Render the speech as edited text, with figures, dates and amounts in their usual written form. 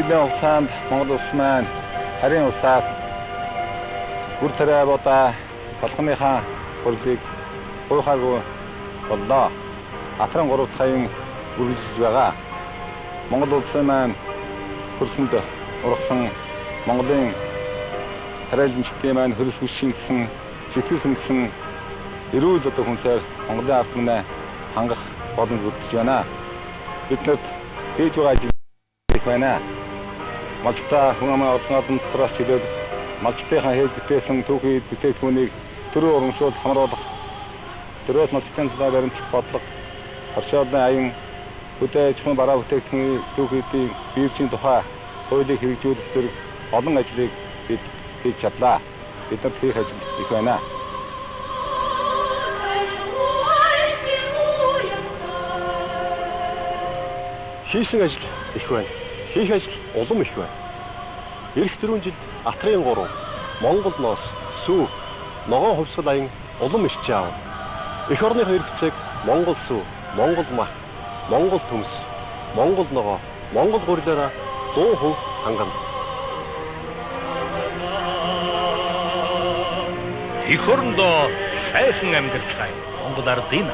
жилийн хугацаанд Монгол улс маань харийн улсаас бүр тариа бодаа болгоныхаа хурлыг буйхаагүй боллоо. Афрын 3 саяын үргэлжлэж байгаа. Монгол улсын маань хөрсөнд ургасан Монголын хариалмжтын маань хөрс хүчинсэн сэтгэл хөдлсөн эрүүл одоо хүнсээр Монголын ард түмнээ хангах боломж өгч байна. Биднэрт хийж байгаа ажил их байна. Малта хүн амын олон дотроос чөлөөт Малтынхаа хийж бүтээсэн түүхий бүтээгдэхүүнийг төрөө урамшуул хамруулах, төрөөс Малтын цаа баримтлах бодлого, оршуулгын аян бүтээж хүн бараа бүтээгдэхүүний түүхийдийн биевчийн тухай хуулийг хэрэгжүүлэх зэрэг олон ажлыг бид хийж чадлаа. Биднэрт хийх ажил их байна. Хийсэн ажил их байна. Хийх ажил улам их байна. Ирэх 4 жилд Атрын 3, Монгол ноос, сүү, ногоон хувьсгал аян улам ирч аав. Эх орныхоо иргэцийг Монгол сүү, Монгол мах, Монгол төмс, Монгол ногоо, Монгол гурилаараа 100% хангана. Эх орондоо сайхан амьдралтай Монгол ардын